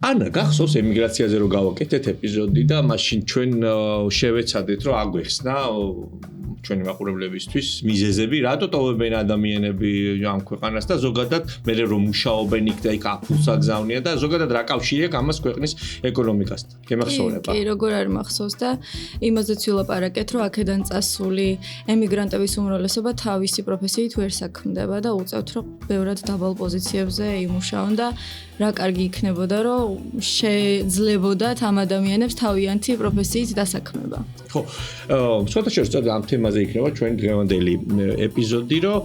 ანა, გახსოვს ემიგრაციაზე რომ გავაკეთეთ ეპიზოდი და მაშინ ჩვენ შევეცადეთ რომ აგვეხსნა ჩვენი მაყურებლებისთვის მიზეზები, რატო ტოვებენ ადამიანები ამ ქვეყანას და ზოგადად მე რომ მუშაობენ იქ და იქ აფულს აგზავნიან და ზოგადად რა კავშირი აქვს ამას ქვეყნის ეკონომიკასთან. გემახსოვრება? კი, როგორ არ მახსოვს და იმაზეც ვილაპარაკეთ, რომ აქედან წასული ემიგრანტების უმრავლესობა თავისი პროფესიით ვერ საქმდება და უწევთ, რომ ბევრად დაბალ პოზიციებზე იმუშაონ და რა კარგი იქნებოდა, რომ შეძლებოდათ ამ ადამიანებს თავიანთი პროფესიით დასაქმება. ხო, ცოტა შევწოდოთ ამ თემაზე იქნება ჩვენი დღევანდელი ეპიზოდი, რომ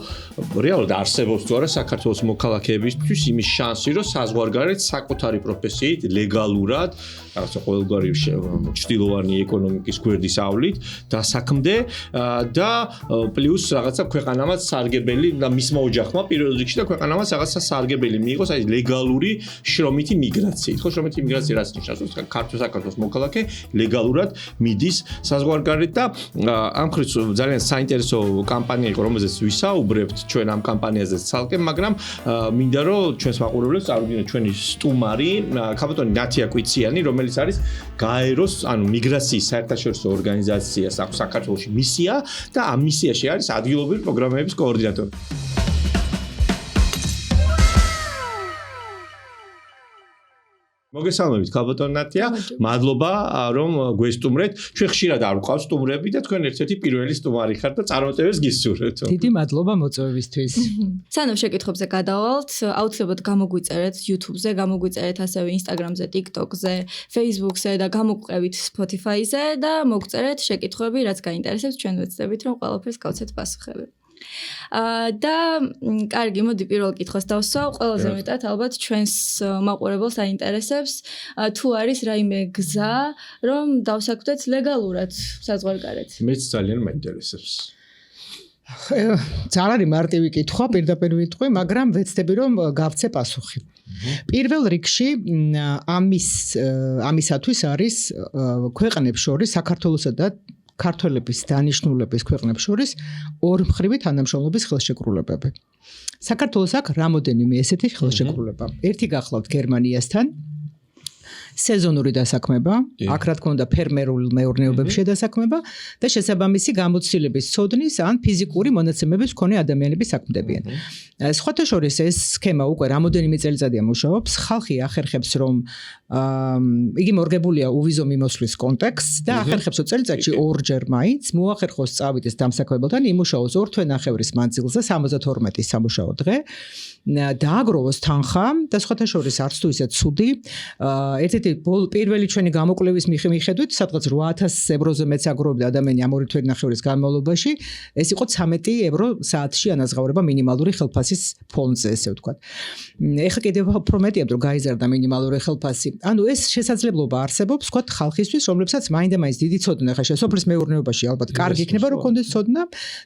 რეალურად არსებობს თუ არა საქართველოს მოქალაქეებისთვის იმის შანსი, რომ საზღვარგარეთ საკუთარი პროფესიით ლეგალურად, რაღაცა ყოველგვარი ჭრილოვანი ეკონომიკის გვერდის ავლით დასაქმდე და პლუს რაღაცა ქვეყანამაც სარგებელი და მისმა ოჯახმა პირველ რიგში და ქვეყანამაც რაღაცა სარგებელი მიიღოს, აი ლეგალური შრომითი მიგრაციით. ხო, შრომითი მიგრაცია რაც ნიშნავს, რომ საქართველოს მოქალაქე ლეგალურად მიდის საზღვარგარეთ და ამ ხრივ ძალიან საინტერესო კამპანია იყო, რომელზეც ვისაუბრებთ ჩვენ ამ კამპანიაზე ცალკე, მაგრამ მინდა რომ ჩვენს მაყურებლებს წარუდგინოთ ჩვენი სტუმარი, ქაბატონი ნათია კვიციანი, რომელიც არის გაეროს, ანუ მიგრაციის საერთაშორისო ორგანიზაციას აქვს საქართველოში მისია და ამ მისიაში არის ადგილობრივი პროგრამების კოორდინატორი. მოგესალმებით ქაბატონ ნათია, მადლობა რომ გვესტუმრეთ. ჩვენ ხშირად არ ვყავს სტუმრები და თქვენ ერთ-ერთი პირველი სტუმარი ხართ და წარმატებებს გისურვებთ. დიდი მადლობა მოწვევისთვის. სანამ შეკითხვებზე გადავალთ, აუცილებლად გამოგვიწერეთ YouTube-ზე, გამოგვიწერეთ ასევე Instagram-ზე, TikTok-ზე, Facebook-ზე და გამოგვყევით Spotify-ზე და მოგწერეთ შეკითხვები, რაც გაინტერესებს, ჩვენ ვეცდებით რომ ყველაფერს გავცეთ პასუხები. და კარგი, მოდი პირველ კითხვას დავსვავ. ყველაზე მეტად ალბათ ჩვენს მაყურებელს აინტერესებს თუ არის რაიმე გზა, რომ დავსაქმდეთ ლეგალურად საზღვარგარეთ. მეც ძალიან მაინტერესებს. ძალიან მარტივი კითხვა, პირდაპირ ვიტყვი, მაგრამ ვეცდები რომ გავცე პასუხი. პირველ რიგში ამისათვის არის ქვეყნებს შორის საქართველოსა და ქართველების დანიშნულების ქვეყნებს შორის ორმხრივი თანამშრომლობის ხელშეკრულებები. საქართველოს აქვს რამოდენიმე ესეთი ხელშეკრულება. ერთი გახლავთ გერმანიასთან სეზონური დასაქმება, აქ რა თქმა უნდა ფერმერულ მეურნეობებში დასაქმება და შესაბამისი გამოცდილების ცოდნის ან ფიზიკური მონაცემების მქონე ადამიანები საქმდებიან. სხვათა შორის ეს სქემა უკვე რამოდენიმე წელიწადია მუშაობს, ხალხი ახერხებს რომ იგი მორგებულია უვიზო მიმოსვლის კონტექსტს და ახერხებს წელიწადში ორჯერ მაინც მოახერხოს წავიდეს დამსაქმებელთან, იმუშაოს 2 თვე-ნახევრის მანძილზე 72 სამუშაო დღე. დააგროვოს თანხა და სხვათა შორის არც თუ ისე ცუდი. ერთ-ერთი პირველი ჩვენი გამოკვლევის მიხედვით, სადღაც 8,000 ევროზე მეც აგროვებდა ადამიანი ამ 2 თვე-ნახევრის განმავლობაში, ეს იყო 13 евро საათში ანაზღაურება მინიმალური ხელფასის ფონდზე, ესე ვთქვათ. ეხლა კიდევ უფრო მეტია, რომ გაიზარდა მინიმალური ხელფასი. ანუ ეს შესაძლებლობა არსებობს, ვთქვათ, ხალხისთვის, რომლებსაც მაინდა-მაინც დიდი ცოდნა ხა სოფლის მეურნეობაში ალბათ კარგი იქნება, რომ კონდეს ცოდნა,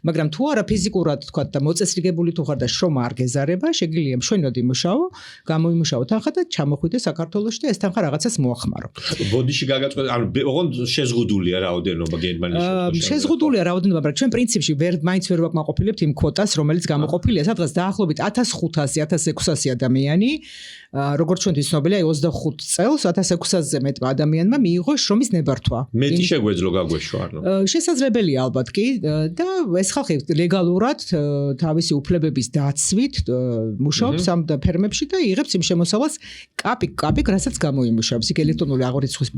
მაგრამ თუ არა ფიზიკურად, ვთქვათ, და მოწესრიგებული თუ ხარ და შრომა არ გეზარება, შეგიძლია მშვენივრად იმუშაო, გამოიმუშაო თანხა და ჩამოხვიდე საქართველოში და ეს თანხა რაღაცას მოახმარო. ბოდიში გაგაწყვეტ, ანუ ოღონდ შეზღუდულია რაოდენობა გერმანიაში. შეზღუდულია რაოდენობა, მაგრამ ჩვენ პრინციპში მაინც ვერ ვაკმაყოფილებთ იმ კვოტას, რომელიც გამოყოფილია, სადღაც დაახლოებით 1500-1600 ადამიანი, როგორც ჩვენ ვიცნობილია, 25 წელს 1600-ზე მეტ ადამიანმა მიიღო შრომის ნებართვა. მეტი შეგვეძლო გაგვეშვა, ანუ. შესაძლებელია ალბათ კი და ეს ხალხი ლეგალურად თავისი უფლებების დაცვით მუშაობს ამ ფერმებში და იღებს იმ შემოსავალს კაპიკ, რასაც გამოიმუშავებს. იქ ელექტრონული აღრიცხვის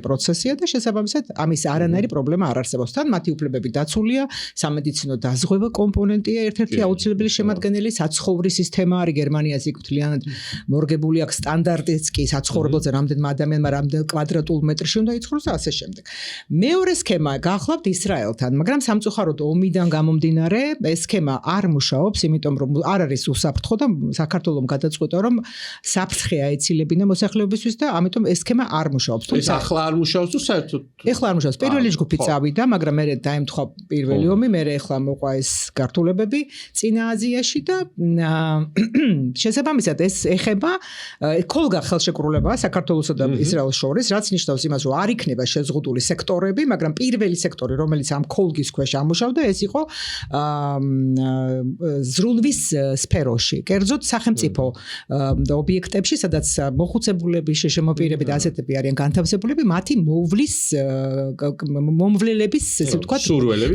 პროცესია და შესაბამისად ამის არანაირი პრობლემა არ არსებობს. თან მათი უფლებები დაცულია, სამედიცინო დაზღვევა კომპონენტია ერთ-ერთი აუცილებელი შემადგენელი, საცხოვრის სისტემა არის გერმანიაში მთლიანად მორგებული აქვს სტანდარტიც კი საცხოვრებელზე რამდენმა ადამიანმა რამდენ კვადრატულ მეტრში უნდა იცხოვროს და ასე შემდეგ. მეორე სქემა გახლავთ ისრაელთან, მაგრამ სამწუხაროდ ომიდან გამომდინარე ეს სქემა არ მუშაობს, იმიტომ რომ არ არის უსაფრთხო და საქართველოს გადაწყვეტა რომ საფრთხე აეცილებინა მოსახლეობისთვის და ამიტომ ეს სქემა არ მუშაობს. ეს ახლა არ მუშაობს თუ საერთოდ? ეხლა არ მუშაობს. პირველი ჯგუფი წავიდა, მაგრამ მე დაემთხვა პირველი ომი, მე ეხლა მოყვა ეს გართულებები წინა აზიაში და შესაბამისად ეს ეხება კოლგა ხელშეკრულება საქართველოსა და ისრაელს შორის, რაც ნიშნავს იმას, რომ არ იქნება შეზღუდული სექტორები, მაგრამ პირველი სექტორი, რომელიც ამ კოლგის ქვეშ ამუშავდა, ეს იყო ზრუნვის სფეროში. კერძოდ სახელმწიფო ობიექტებში, სადაც მოხუცებულები, შემოპირები და ასეთები არიან განთავსებულები, მათი მოვლის მომვლელების, ესე ვთქვათ,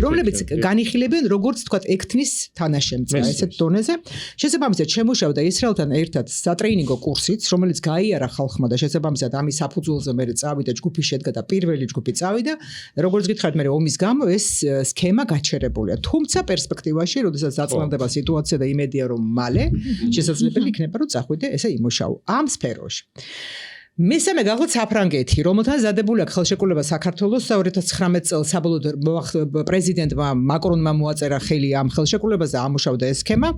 რომლებიც განიხილებენ როგორც ვთქვათ ექთნის თანაშემწე, ესეთ დონეზე. შესაბამისად, შემუშავდა ისრაელთან ერთად სატრეინინგო კურსიც, რომელიც გაიარა ხალხმა და შესაბამისად ამის საფუძველზე მე წავიდა ჯგუფი შედგა და პირველი ჯგუფი წავიდა. როგორც გითხარით, მე ომის გამო ეს სქემა გაჩერებულია. თუმცა პერსპექტივაში, როდესაც დაწყნდება სიტუაცია და იმედია რომ მალე შესაძლებელი იქნება რომ წახვიდე ესე იმუშაო ამ სფეროში. მესამე გახლავთ საფრანგეთი, რომელთან ზადებული აქვს ხელშეკრულება საქართველოს 2019 წელს საბოლოოდ პრეზიდენტმა მაკრონმა მოაწერა ხელი ამ ხელშეკრულებას და ამუშავდა ეს სქემა,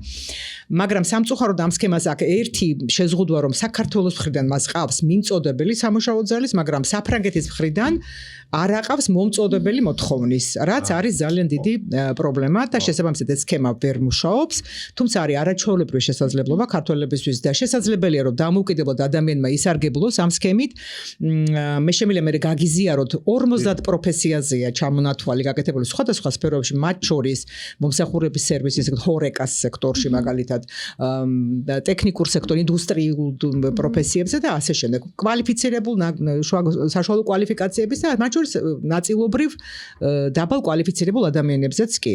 მაგრამ სამწუხაროდ ამ სქემას აქ ერთი შეზღუდვა რომ საქართველოს მხრიდან მას ყავს მიმწოდებელი სამუშაო ძალის, მაგრამ საფრანგეთის მხრიდან არ აყავს მომწოდებელი მოთხოვნის, რაც არის ძალიან დიდი პრობლემა და შესაბამისად ეს სქემა ვერ მუშაობს, თუმცა არის არაჩვეულებრივი შესაძლებლობა ქართველებისთვის და შესაძლებელია რომ დამოუკიდებლად ადამიანმა ისარგებლოს ამ სქემით. მე შემიძლია მე გაგიზიაროთ 50 პროფესიაზეა ჩამონათვალი გაკეთებული სხვადასხვა სფეროებში, მათ შორის მომსახურების სერვისის, ჰორეკას სექტორში მაგალითად, ტექნიკურ სექტორ, ინდუსტრიულ პროფესიებზე და ასე შემდეგ. კვალიფიცირებულ საშუალო კვალიფიკაციების და მათ შორის ნაწილობრივ დაბალ კვალიფიცირებულ ადამიანებზეც კი.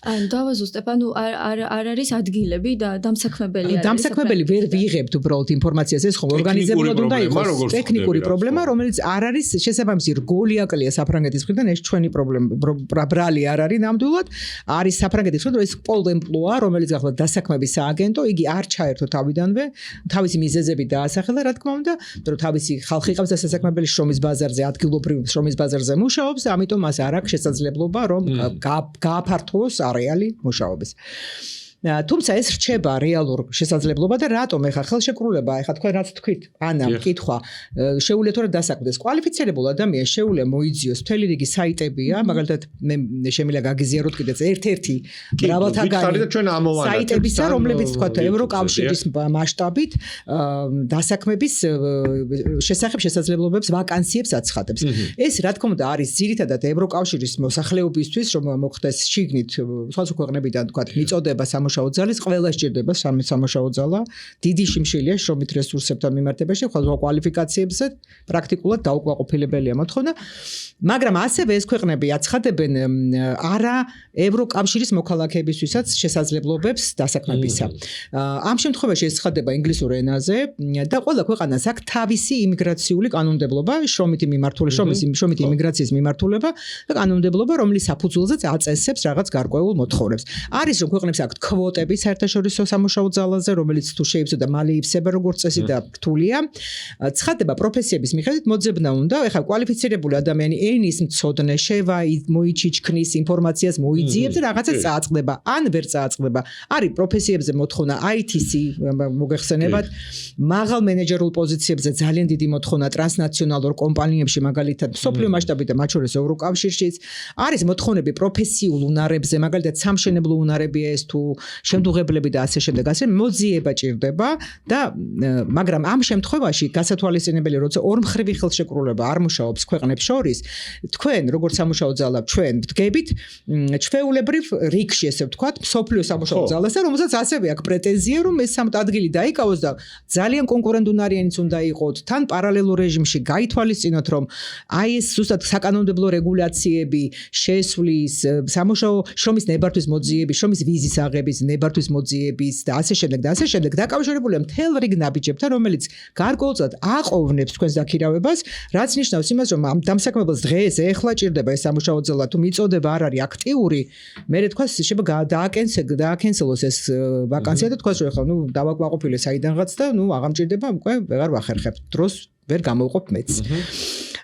ან დავაზუსტებ, ანუ არ არის ადგილები და დამსაქმებელი არის. დამსაქმებელი ვერ ვიღებთ უბრალოდ ინფორმაციას, ეს ხომ ორგანიზებულად უნდა იყოს ტექნიკური პრობლემა, რომელიც არ არის შესაბამისი რგოლი აკლია საფრანგეთის მხრიდან, ეს ჩვენი პრობლემა ბრალი არ არის ნამდვილად, არის საფრანგეთის მხრიდან ეს პოლ ემპლოა, რომელიც გახლავთ დასაქმების სააგენტო, იგი არ ჩაერთო თავიდანვე, თავისი მიზეზები დაასახელა, რა თქმა უნდა, რომ თავისი ხალხი ყავს დასაქმებელი შრომის ბაზარზე, ადგილობრივ შრომის ბაზარზე მუშაობს, ამიტომ მას არ აქვს შესაძლებლობა, რომ გააფართოვოს არეალი მუშაობის. თუმცა ეს რჩება რეალურ შესაძლებლობა და რატომ ეხა ხელშეკრულება, ეხა თქვენ რაც თქვით, ანა მკითხვა, შეუძლია თუ რა დასაქმდეს კვალიფიცირებულ ადამიანს შეუძლია მოიძიოს მთელი რიგი საიტებია, მაგალითად მე შემიძლია გაგიზიაროთ კიდეც ერთ-ერთი მრავალთაგანი საიტებისა, რომლებიც თქვათ ევროკავშირის მასშტაბით დასაქმების შესახებ შესაძლებლობებს ვაკანსიებს აცხადებს. ეს რა თქმა უნდა არის ძირითადად ევროკავშირის მოსახლეობისთვის, რომ მოხდეს შიგნით სხვადასხვა ქვეყნებიდან თქვათ მიწოდება სამუშაო ძალის, ყველა სჭირდება სამუშაო ძალა, დიდი შიმშილია შრომით რესურსებთან მიმართებაში, სხვადასხვა კვალიფიკაციებზე პრაქტიკულად დაუკმაყოფილებელია მოთხოვნა, მაგრამ ასევე ეს ქვეყნები აცხადებენ არა ევროკავშირის მოქალაქეებისთვისაც შესაძლებლობებს დასაქმებისა. ამ შემთხვევაში ეს ცხადება ინგლისურ ენაზე და ყველა ქვეყანას აქვს თავისი იმიგრაციული კანონმდებლობა, შრომითი იმიგრაციის მიმართულება და კანონმდებლობა, რომლის საფუძველზეც აწესებს რაღაც გარკვეულ მოთხოვნებს. არის რომ ქვეყნებს აქვთ კვოტები საერთაშორისო სამუშაო ძალაზე, რომელიც თუ შეიცვალა მალე იფსება როგორც წესი და რთულია. ცხადება პროფესიების მიხედვით მოძებნა უნდა, ეხლა კვალიფიცირებული ადამიანი ენის მცოდნე, მოიჩიჩქნის ინფორმაციას მოიძიებს და რაღაცა წააწყდება, ან ვერ წააწყდება. არის პროფესიებზე მოთხოვნა ITC მოგეხსენებათ, მაღალ მენეჯერულ პოზიციებზე ძალიან დიდი მოთხოვნა ტრანსნაციონალურ კომპანიებში, მაგალითად, მსოფლიო მასშტაბით და მათ შორის ევროკავშირშიც. არის მოთხოვნები პროფესიულ უნარებზე, მაგალითად, სამშენებლო უნარებია ეს თუ შემდუღებლები და ასე შემდეგ, ასე მოძიება ჭირდება და მაგრამ ამ შემთხვევაში გასათვალისწინებელი, როცა ორმხრივი ხელშეკრულება არ მუშაობს ქვეყნებს შორის, თქვენ როგორც სამუშაო ძალა, ჩვენ ვდგებით ჩვეულებრივ რიგში, ესე ვთქვათ, მსოფლიო სამუშაო ძალას, რომელსაც ასევე აქვს პრეტენზია, რომ ეს ადგილი დაიკავოს და ძალიან კონკურენტუნარიანიც უნდა იყოთ, თან პარალელურ რეჟიმში გაითვალისწინოთ, რომ აი ეს ზუსტად საკანონმდებლო რეგულაციები, შესვლის, სამუშაო შრომის ნებართვის მოძიების, შრომის ვიზის აღების, ნებართვის მოძიების და ასე შემდეგ დაკავშირებულია მთელ რიგ ნაბიჯებთან, რომელიც გარკვეულწილად აყოვნებს თქვენს დაქირავებას, რაც ნიშნავს იმას, რომ ამ დამსაქმებელს დღეს ეხლა ჭირდება ეს სამუშაო ძალა, თუ მიწოდება არ არის აქტიური, მე თქვა შეიძლება დააკენსელოს ეს ვაკანსია და თქვა რომ ეხლა დავაკმაყოფილე საიდანღაც და აღარ მჭირდება, უკვე ვეღარ ვახერხებ. დროს ვერ გამოვყოფ მეც.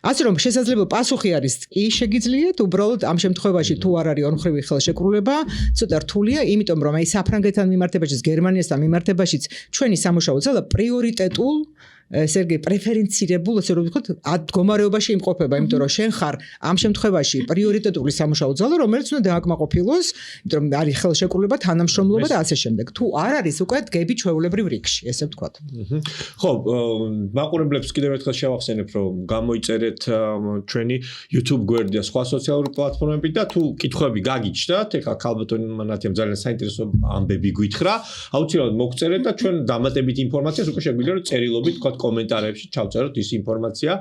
ასე რომ შესაძლებელი პასუხი არის კი შეგიძლიათ, უბრალოდ ამ შემთხვევაში თუ არ არის ორმხრივი ხელშეკრულება, ცოტა რთულია, იმიტომ რომ აი საფრანგეთთან მიმართებაშიც, გერმანიასთან მიმართებაშიც ჩვენი სამუშაო ძალა პრიორიტეტულ ესე იგი პრეფერენცირებულ, ასე რომ ვთქვათ, მდგომარეობაში იმყოფება, იმიტომ რომ შენ ხარ ამ შემთხვევაში პრიორიტეტული სამუშაო ძალა, რომელიც უნდა დააკმაყოფილოს, იმიტომ რომ არის ხელშეკრულება, თანამშრომლობა და ასე შემდეგ. თუ არ არის უკვე დგები ჩვეულებრივ რიგში, ესე ვთქვათ. ხო, მაყურებლებს კიდევ ერთხელ შევახსენებ, რომ გამოიწერეთ ჩვენი YouTube გვერდი და სხვა სოციალური პლატფორმები და თუ კითხვები გაგიჩნდათ, ეხლა ქალბატონმა ნათიამ ძალიან საინტერესო ამბები გითხრა, აუცილებლად მოგწერეთ და ჩვენ დამატებით ინფორმაციას უკვე შეგვიძლია რომ წერილობით თქვათ კომენტარებში ჩავწეროთ ის ინფორმაცია,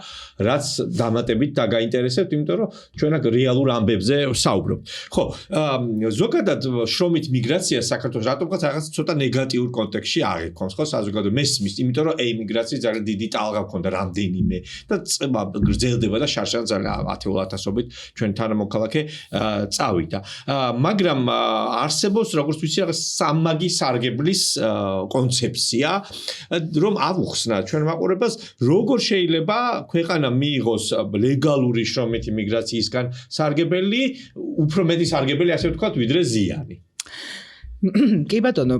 რაც დამატებით დაგაინტერესებთ, იმიტომ რომ ჩვენ აქ რეალურ ამბებზე საუბრობთ. ხო, ზოგადად შრომით მიგრაცია საქართველოს რატომღაც რაღაც ცოტა ნეგატიურ კონტექსტში აღიქვამს, ხო, საზოგადო მესმის, იმიტომ რომ ემიგრაციის ძალიან დიდი ტალღა ქონდა რამდენიმე და გრძელდება და შარშან ძალიან 10,000-ობით ჩვენ თანამოქალაქე წავიდა. მაგრამ არსებობს როგორც ვიცი რაღაც სამმაგი სარგებლის კონცეფცია, რომ ავუხსნა ჩვენ მაყურებელს, როგორ შეიძლება ქვეყანა მიიღოს ლეგალური შრომითი მიგრაციისგან სარგებელი, უფრო მეტი სარგებელი, ასე ვთქვათ, ვიდრე ზიანი. კი ბატონო,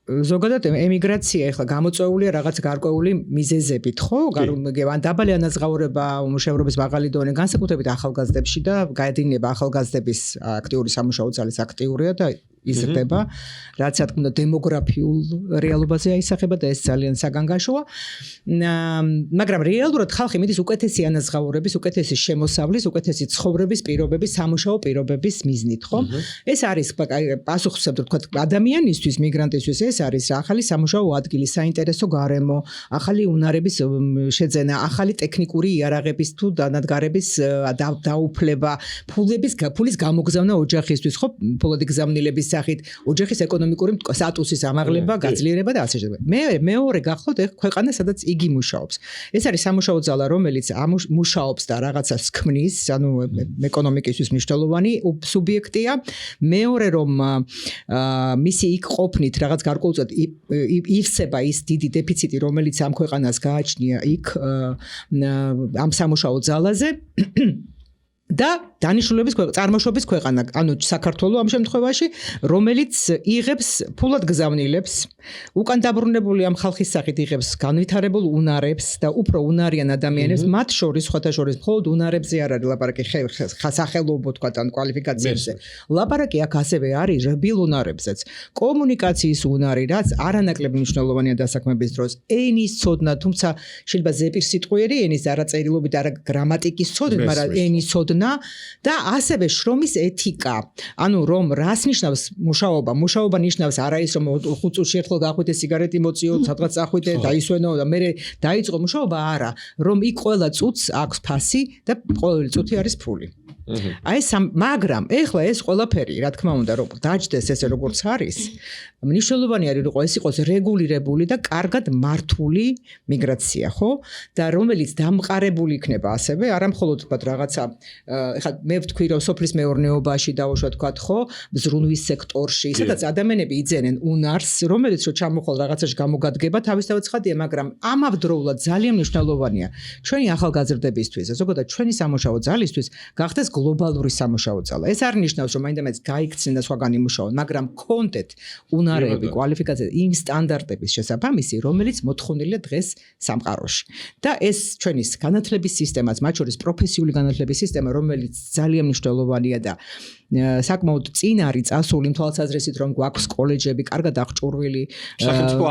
ზოგადად ემიგრაცია ეხლა გამოწვეულია რაღაც გარკვეული მიზეზებით, ხო? ან დაბალი ანაზღაურება უმუშევრობის მაღალი დონე, განსაკუთრებით ახალგაზრდებში და გაედინება ახალგაზრდების აქტიური სამუშაო ძალის აქტიურია და იზრდება, რაც რა თქმა უნდა დემოგრაფიულ რეალობაზე აისახება და ეს ძალიან საგანგაშოა. მაგრამ რეალურად ხალხი მიდის უკეთესი ანაზღაურების, უკეთესი შემოსავლის, უკეთესი ცხოვრების პირობების, სამუშაო პირობების მიზნით, ხო? ეს არის პასუხისმცემ თქვათ ადამიანისთვის, მიგრანტისთვის ეს არის ახალი სამუშაო ადგილი, საინტერესო გარემო, ახალი უნარების შეძენა, ახალი ტექნიკური იარაღების თუ დანადგარების დაუფლება, ფულის გამოგზავნა ოჯახისთვის, ხო? ფულადი გზავნილების სახით, ოჯახის ეკონომიკური სტატუსის ამაღლება, გაძლიერება და ასე შემდეგ. მეორე გახლავთ ქვეყანა, სადაც იგი მუშაობს. ეს არის სამუშაო ძალა, რომელიც მუშაობს და რაღაცას ქმნის, ანუ ეკონომიკისთვის მნიშვნელოვანი სუბიექტია. მეორე რომ მისი იქ ყოფნით რაღაც გარკვეულწოდ ივსება ის დიდი დეფიციტი, რომელიც ამ ქვეყანას გააჩნია იქ ამ სამუშაო ძალაზე. და დანიშნულების წარმოშობის ქვეყანა, ანუ საქართველო ამ შემთხვევაში, რომელიც იღებს ფულად გზავნილებს, უკან დაბრუნებული ამ ხალხის სახით იღებს განვითარებულ უნარებს და უფრო უნარიან ადამიანებს, მათ შორის სხვათა შორის მხოლოდ უნარებზე არ არის ლაპარაკი, სახელობო თქვა ან კვალიფიკაციებზე. ლაპარაკი აქ ასევე არის რბილ უნარებზეც. კომუნიკაციის უნარი, რაც არანაკლებ მნიშვნელოვანია დასაქმების დროს, ენის ცოდნა, თუმცა შეიძლება ზეპირსიტყვიერი ენის არაწერილობით, არა გრამატიკის ცოდნა, მაგრამ ენის ცოდნა და ასევე შრომის ეთიკა. ანუ რომ რას ნიშნავს მუშაობა? მუშაობა ნიშნავს არა ის რომ 5 წუთში ერთხელ გახვიდე სიგარეტი მოწიო, სადღაც წახვიდე, დაისვენო და მე დაიწყო მუშაობა, არა, რომ იქ ყველა წუთს აქვს ფასი და ყოველი წუთი არის ფული. აი მაგრამ ეხლა ეს ყველაფერი, რა თქმა უნდა, რომ დაჯდეს ესე როგორც არის, მნიშვნელოვანი არის რომ ეს იყოს რეგულირებული და კარგად მართული მიგრაცია, ხო? და რომელიც დამყარებული იქნება ასევე, არა მხოლოდ თქვა რაღაცა, ეხლა მე ვთქვი რომ სოფლის მეურნეობაში დავუშვა თქვა, ხო? ზრუნვის სექტორში, სადაც ადამიანები იძენენ უნარს, რომელიც რომ ჩამოხვალ რაღაცაში გამოგადგება, თავისთავად ცხადია, მაგრამ ამავდროულად ძალიან მნიშვნელოვანია ჩვენი ახალგაზრდებისთვის, ზოგადად ჩვენი სამუშაო ძალისთვის გახდეს გლობალური სამუშაო ძალა. ეს არ ნიშნავს რომ მაინდა-მაინც გაიქცნენ და სხვაგან იმუშაონ, მაგრამ კონდეთ უნარები, კვალიფიკაცია იმ სტანდარტების შესაბამისი, რომელიც მოთხოვნილია დღეს სამყაროში. და ეს ჩვენი განათლების სისტემაც, მათ შორის პროფესიული განათლების სისტემა, რომელიც ძალიან მნიშვნელოვანია და საკმაოდ წინ არის წასული იმ თვალსაზრისით, რომ გვაქვს კოლეჯები, კარგად აღჭურვილი, სახელმწიფო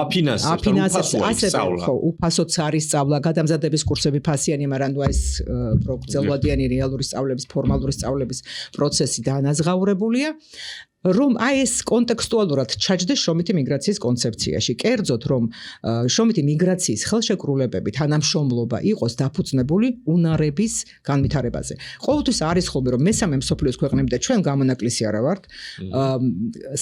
აფინანსებს, ხო, უფასოც არის სწავლა, გადამზადების კურსები ფასიანი, მაგრამ ეს გრძელვადიანი რეალური სწავლების, ფორმალური სწავლების პროცესი დაანაზღაურებულია. რომ აი ეს კონტექსტუალურად ჩაჯდეს შრომითი მიგრაციის კონცეფციაში. კერძოდ რომ შრომითი მიგრაციის ხელშეკრულებები, თანამშრომლობა იყოს დაფუძნებული უნარების განვითარებაზე. ყოველთვის არის ხოლმე რომ მესამე მსოფლიოს ქვეყნები და ჩვენ გამონაკლისი არა ვართ,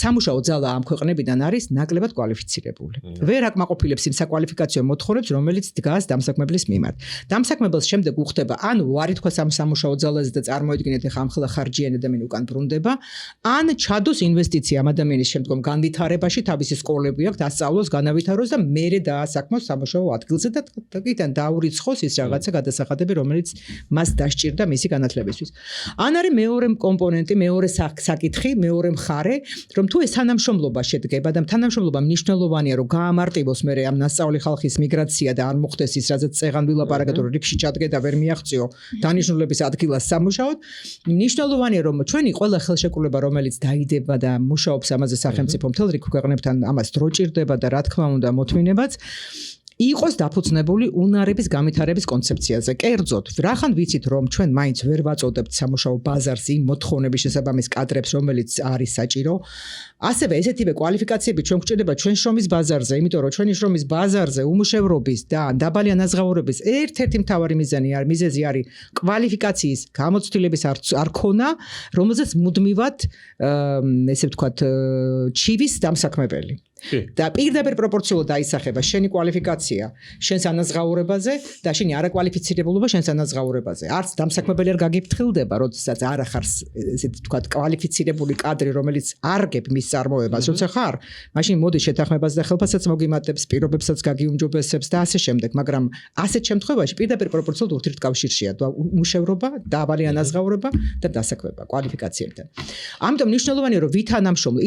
სამუშაო ძალა ამ ქვეყნებიდან არის ნაკლებად კვალიფიცირებული. ვერ აკმაყოფილებს იმ საკვალიფიკაციო მოთხოვნებს, რომელიც დგას დამსაქმებლის მიმართ. დამსაქმებელს შემდეგ უხდება ან ვარი თქვა სამუშაო ძალაზე და წარმოიდგინეთ ახლა ამხელა ხარჯიანი ადამიანი უკან ბრუნდება, ან ჩადო გადოს ინვესტიცია ამ ადამიანის შემდგომ განვითარებაში, თავისი სკოლები აქვს, დასწავლოს, განავითაროს და მერე დაასაქმოს სამუშაო ადგილზე და იქიდან დაურიცხოს ის რაღაცა გადასახადები, რომელიც მას დასჭირდა მისი განათლებისთვის. ან არის მეორე კომპონენტი, მეორე საკითხი, მეორე მხარე, რომ თუ ეს თანამშრომლობა შედგება და თანამშრომლობა მნიშვნელოვანია, რომ გაამარტივოს მერე ამ ნასწავლი ხალხის მიგრაცია და არ მოხდეს ის, რაზეც წეღან ვილაპარაკეთ, რომ რიგში ჩადგე და ვერ მიაღწიო დანიშნულების ადგილას სამუშაოდ. მნიშვნელოვანია, რომ ჩვენი ყველა ხელშეკრულება, რომელიც დაიდება და მუშაობს ამაზე სახელმწიფო მთელ რიგ ქვეყნებთან, ამას დრო ჭირდება და რა თქმა უნდა მოთმინებაც იყოს დაფუძნებული უნარების განვითარების კონცეფციაზე. კერძოდ, რახან ვიცით, რომ ჩვენ მაინც ვერ ვაწოდებთ სამუშაო ბაზარს იმ მოთხოვნების შესაბამის კადრებს, რომელიც არის საჭირო. ასევე ესეთივე კვალიფიკაციები ჩვენ გვჭირდება ჩვენ შრომის ბაზარზე, იმიტომ რომ ჩვენი შრომის ბაზარზე უმუშევრობის და დაბალი ანაზღაურების ერთ-ერთი მთავარი მიზეზი არის კვალიფიკაციის გამოცდილების არ ქონა, რომელზეც მუდმივად ესე ვთქვათ ჩივის დამსაქმებელი. და პირდაპირ პროპორციულად დაისახება შენი კვალიფიკაცია შენს ანაზღაურებაზე და შენი არაკვალიფიცირებულობა შენს ანაზღაურებაზე. არც დამსაქმებელი არ გაგიფრთხილდება, როდესაც არ ახარ ესე ვთქვათ კვალიფიცირებული კადრი, რომელიც არ გებ მის წარმოებას, როცა ხარ, მაშინ მოდი შეთანხმებას და ხელფასსაც მოგიმატებს, პირობებსაც გაგიუმჯობესებს და ასე შემდეგ, მაგრამ ასეთ შემთხვევაში პირდაპირ პროპორციულად ურთიერთკავშირშია უმუშევრობა, დაბალი ანაზღაურება და დასაქმება კვალიფიკაციებთან. ამიტომ მნიშვნელოვანია, რომ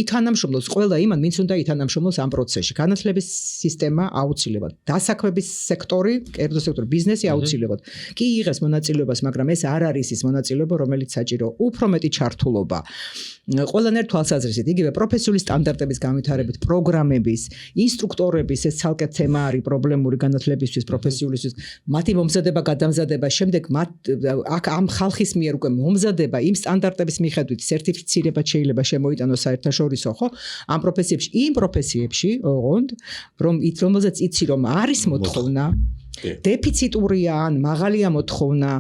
ითანამშრომლოს ყველა იმან, ვინც უნდა ითანამშრომლოს ამ პროცესში. განათლების სისტემა აუცილებლად, დასაქმების სექტორი, კერძო სექტორი, ბიზნესი აუცილებლად. კი იღებს მონაწილეობას, მაგრამ ეს არ არის ის მონაწილეობა, რომელიც საჭირო. უფრო მეტი ჩართულობა. ყველანაირ თვალსაზრისით, იგივე პროფესიული სტანდარტების განვითარებით, პროგრამების, ინსტრუქტორების ეს ცალკე თემა არის პრობლემური განათლებისთვის, პროფესიულისთვის, მათი მომზადება, გადამზადება, შემდეგ ამ ხალხის მიერ უკვე მომზადება იმ სტანდარტების მიხედვით სერტიფიცირება შეიძლება შემოიტანოს საერთაშორისო, ხო? ამ პროფესიებში, ოღონდ, რომელზეც იცი რომ არის მოთხოვნა, დეფიციტურია ან მაღალია მოთხოვნა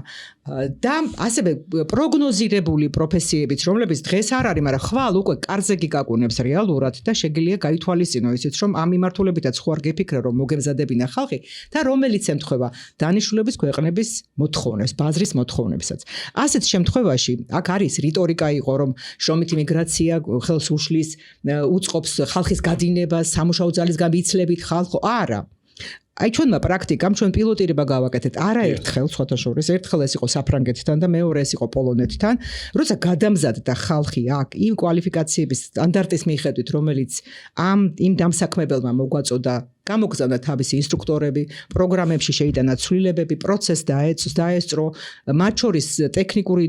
და ასევე პროგნოზირებული პროფესიებიც, რომლებიც დღეს არ არის, მაგრამ ხვალ უკვე კარზე გიკაკუნებს რეალურად და შეგიძლია გაითვალისწინო ისიც, რომ ამ მიმართულებითაც ხო არ გეფიქრე, რომ მოგემზადებინა ხალხი და რომელიც ემთხვევა დანიშნულების ქვეყნების მოთხოვნებს, ბაზრის მოთხოვნებსაც. ასეთ შემთხვევაში აქ არის რიტორიკა იყო, რომ შრომითი მიგრაცია ხელს უშლის, უწყობს ხალხის გადინებას, სამუშაო ძალის გამიცლებით ხალხო, არა. აი ჩვენმა პრაქტიკამ ჩვენ პილოტირება გავაკეთეთ არაერთხელ სხვათა შორის ერთხელ ეს იყო საფრანგეთთან და მეორე ეს იყო პოლონეთთან როცა გადამზადდა ხალხი აქ იმ კვალიფიკაციების სტანდარტის მიხედვით რომელიც იმ დამსაქმებელმა მოგვაწოდა გამოგზავნა თავისი ინსტრუქტორები, პროგრამებში შეიტანა ცვლილებები, პროცესს დაესწრო, მათ შორის ტექნიკური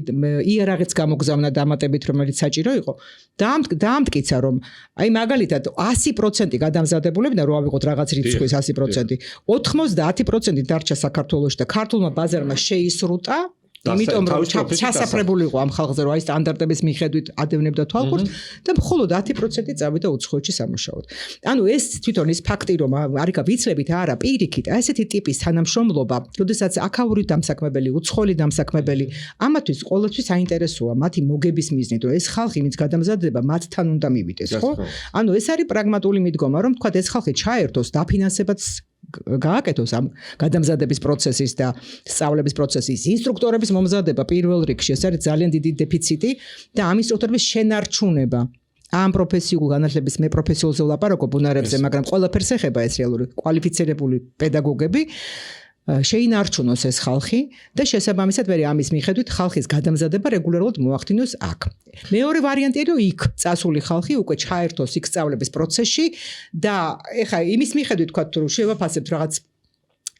იარაღიც გამოგზავნა დამატებით, რომელიც საჭირო იყო. დაამტკიცა, რომ აი მაგალითად 100% გადამზადებულებიდან რო ავიღოთ რაღაც რიცხვის 100%, 90% დარჩა საქართველოში და ქართულმა ბაზარმა შეისრუტა იმიტომ რომ ჩასაფრებული იყო ამ ხალხზე რომ აი სტანდარტების მიხედვით ადევნებდა თვალყურს და მხოლოდ 10% წავიდა უცხოეთში სამუშაოდ. ანუ ეს თვითონ ის ფაქტი რომ არიქა ვიცლებით არა პირიქით ასეთი ტიპის თანამშრომლობა, როდესაც აქაური დამსაქმებელი, უცხოელი დამსაქმებელი ამათვის ყოველთვის საინტერესოა მათი მოგების მიზნით, რომ ეს ხალხი ვინც გადამზადდება მათთან უნდა მივიდეს, ხო? ანუ ეს არის პრაგმატული მიდგომა, რომ თქვა ეს ხალხი ჩაერთოს დაფინანსებაც გააკეთოს ამ გადამზადების პროცესის და სწავლების პროცესის ინსტრუქტორების მომზადება პირველ რიგში ეს არის ძალიან დიდი დეფიციტი და ამ ინსტრუქტორების შენარჩუნება ამ პროფესიულ განათლების მე პროფესიულზე ვლაპარაკობ უნარებზე მაგრამ ყველაფერს ეხება ეს რეალური კვალიფიცირებული პედაგოგები შეინარჩუნოს ეს ხალხი და შესაბამისად მე ამის მიხედვით ხალხის გადამზადება რეგულარულად მოახდინოს აქ. მეორე ვარიანტია რომ იქ წასული ხალხი უკვე ჩაერთოს იქ სწავლების პროცესში და ეხა იმის მიხედვით თქვა რომ შევაფასებთ რაღაც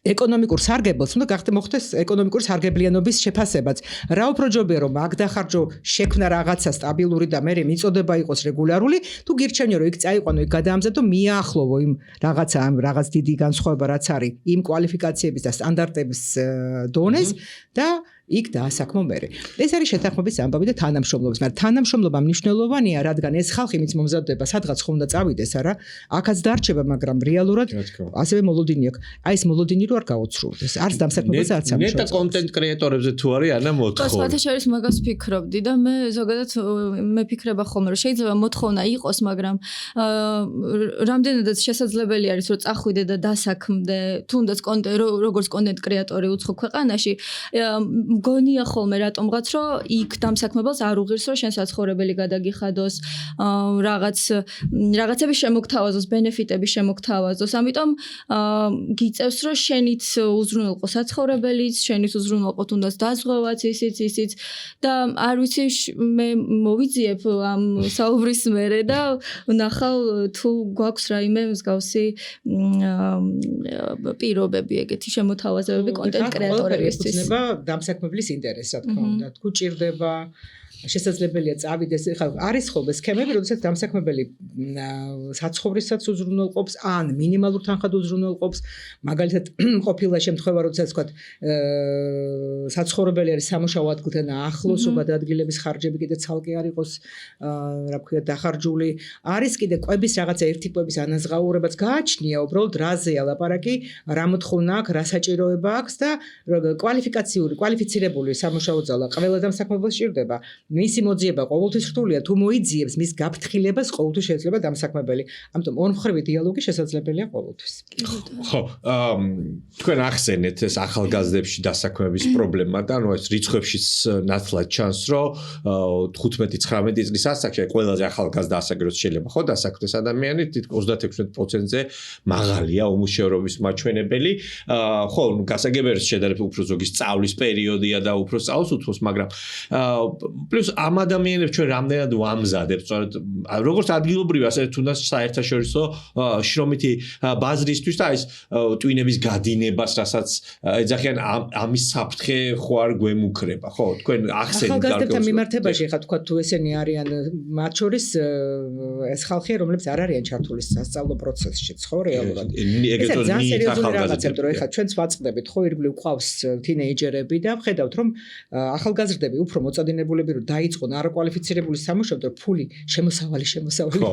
ეკონომიკურ სარგებელს უნდა მოხდეს ეკონომიკური სარგებლიანობის შეფასებაც. რა უფრო ჯობია რომ აქ დახარჯო შექმნა რაღაცა სტაბილური და მე მიწოდება იყოს რეგულარული, თუ გირჩევნია რომ იქ წაიყვანო, იქ გადაამზადო, მიაახლოვო იმ რაღაცა ამ რაღაც დიდი განსხვავება რაც არის იმ კვალიფიკაციების და სტანდარტების დონეს და იქ დაასაქმო მერე. ეს არის შეთანხმების ამბავი და თანამშრომლობის, მაგრამ თანამშრომლობა მნიშვნელოვანია, რადგან ეს ხალხი ვინც მომზადდება, სადღაც ხომ უნდა წავიდეს, არა? აქაც დარჩება, მაგრამ რეალურად ასევე მოლოდინი აქვს. აი ეს მოლოდინი რო არ გაოცრულდეს, არც დამსაქმებელს არც სამშობლოს. ნეტა კონტენტ კრეატორებზე თუ არის ანა მოთხოვნა. სხვათა შორის მაგას ფიქრობდი და მე ზოგადად მეფიქრება ხოლმე, რომ შეიძლება მოთხოვნა იყოს, მაგრამ რამდენადაც შესაძლებელი არის, რომ წახვიდე და დასაქმდე, თუნდაც როგორც კონტენტ კრეატორი უცხო ქვეყანაში, მგონია ხოლმე რატომღაც რომ იქ დამსაქმებელს არ უღირს რომ შენ საცხოვრებელი გადაგიხადოს რაღაცები შემოგთავაზოს ბენეფიტები შემოგთავაზოს ამიტომ გიწევს რომ შენიც უზრუნველყო საცხოვრებელიც შენიც უზრუნველყო თუნდაც დაზღვევაც ისიც და არ ვიცი მე მოვიძიებ ამ საუბრის მერე და ნახავ თუ გვაქვს რაიმე მსგავსი პირობები ეგეთი შემოთავაზებები კონტენტ კრეატორებისთვის დამსაქმებლის ინტერესს რა თქმა უნდა თუ ჭირდება შესაძლებელია წავიდეს ხა არის ხოლმე სქემები როდესაც დამსაქმებელი საცხოვრისაც უზრუნველყოფს ან მინიმალურ თანხად უზრუნველყოფს მაგალითად ყოფილა შემთხვევა როდესაც თქვა საცხოვრებელი არის სამუშაო ადგილთან ახლოს რომ გადაადგილების ხარჯები კიდე ცალკე არ იყოს რა ვქია დახარჯული არის კიდე კვების რაღაცა ერთი კვების ანაზღაურებაც გააჩნია უბრალოდ რაზეა ლაპარაკი რა მოთხოვნა აქვს რა საჭიროება აქვს და კვალიფიცირებული სამუშაო ძალა ყველა დამსაქმებელს ჭირდება მისი მოძიება ყოველთვის რთულია თუ მოიძიებს მის გაფრთხილებას ყოველთვის შეიძლება დამსაქმებელი ამიტომ ორმხრივი დიალოგი შესაძლებელია ყოველთვის ხო თქვენ ახსენეთ ეს ახალგაზრდებში დასაქმების პრობლემა და ანუ ეს რიცხვებშიც ნათლად ჩანს რომ 15-19 წლის ასაკში ყველაზე ახალგაზრდა ასაკროს შეიძლება ხო დასაქმდეს ადამიანი თითქოს 36%-ზე მაღალია უმუშევრობის მაჩვენებელი ხო გასაგებია შედარებით უფრო ზოგი სწავლის პერიოდია და უფრო სწავლს უთმობს მაგრამ პლუს ამ ადამიანებს ჩვენ რამდენად ვამზადებთ სწორედ როგორც ადგილობრივი ასე თუნდაც საერთაშორისო შრომითი ბაზრისთვის და ეს ტვინების გადინებას რასაც ეძახიან ამის საფრთხე ხო არ გვემუქრება ხო თქვენ ახსენეთ ახალგაზრდებთან მიმართებაში ხა თქვა თუ ესენი არიან მათ შორის ეს ხალხია რომლებიც არ არიან ჩართული სასწავლო პროცესშიც ხო რეალურად ეგეთო ახალგაზრდები რომ ხა ჩვენც ვაწყდებით ხო ირგვლივ ყავს თინეიჯერები და ვხედავთ რომ ახალგაზრდები უფრო მოწადინებულები რომ დაიწყონ არაკვალიფიცირებული სამუშაო და ფული შემოსავალი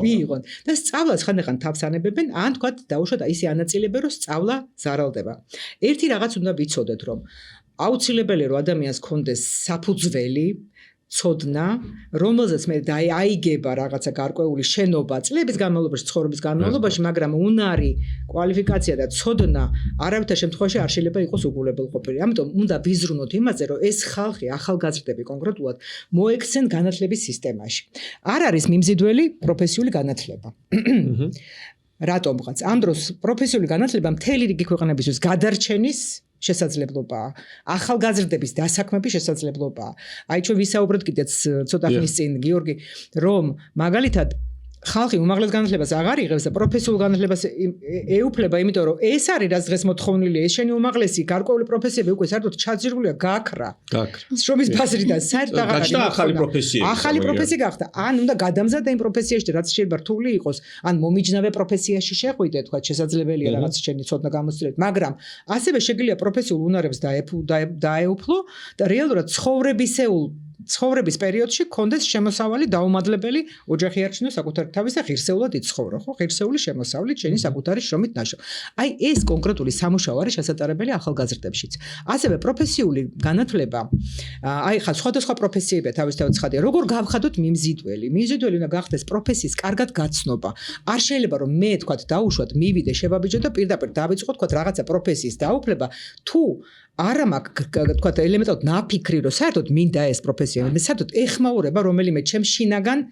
მიიღონ და სწავლას ხანდახან თავს ანებებენ ან თქვა დაუშვათ ისე ანაწილებენ რომ სწავლა ზარალდება ერთი რაღაც უნდა ვიცოდეთ რომ აუცილებელია რომ ადამიანს კონდეს საფუძველი ცოდნა რომელზეც მე აიგება რაღაცა გარკვეული შენობა წლების განმავლობაში ცხოვრების განმავლობაში მაგრამ უნარი კვალიფიკაცია და ცოდნა არავითარ შემთხვევაში არ შეიძლება იყოს უგულებელყოფილი ამიტომ უნდა ვიზრუნოთ იმაზე რომ ეს ხალხი ახალგაზრდები კონკრეტულად მოექცენ განათლების სისტემაში არ არის მიმზიდველი პროფესიული განათლება რატომღაც ამ დროს პროფესიული განათლება მთელი რიგი ქვეყნებისთვის გადარჩენის შესაძლებლობაა ახალგაზრდების დასაქმების შესაძლებლობაა აი ჩვენ ვისაუბროთ კიდეც ცოტა ხნის წინ გიორგი რომ მაგალითად ხალხი უმაღლეს განათლებას აღარ იღებს და პროფესიულ განათლებას ეუფლება იმიტომ რომ ეს არის რაც დღეს მოთხოვნილია ეს შენი უმაღლესი გარკვეული პროფესიები უკვე საერთოდ ჩაძირულია გაქრა შრომის ბაზრიდან საერთოდ აღარ არის ახალი პროფესია გახდა ან უნდა გადამზადდა იმ პროფესიაში რაც შეიძლება რთული იყოს ან მომიჯნავე პროფესიაში შეხვიდე თქვა შესაძლებელია რაღაც შენი ცოდნა გამოსწრებით მაგრამ ასევე შეგიძლია პროფესიულ უნარებს დაეუფლო და რეალურად ცხოვრების პერიოდში კონდეს შემოსავალი დაუმადლებელი ოჯახი არჩინო საკუთარ თავის და ღირსეულად იცხოვრო ხო ღირსეული შემოსავლით შენი საკუთარი შრომით ნაშრომ აი ეს კონკრეტული სამუშაო არის შესაძლებელი ახალგაზრდებშიც ასევე პროფესიული განათლება აი ხა სხვადასხვა პროფესიებია თავისთავად ცხადია როგორ გავხადოთ მიმზიდველი უნდა გახდეს პროფესიის კარგად გაცნობა არ შეიძლება რომ მე თქვა დაუშვათ მივიდე შევაბიჯო და პირდაპირ დავიწყო თქვა რაღაცა პროფესიის დაუფლება თუ არა მაქვს თქვა ელემენტად ნაფიქრი რომ საერთოდ მინდა ეს პროფესია მე საერთოდ ეხმაურება რომელიმე ჩემ შინაგან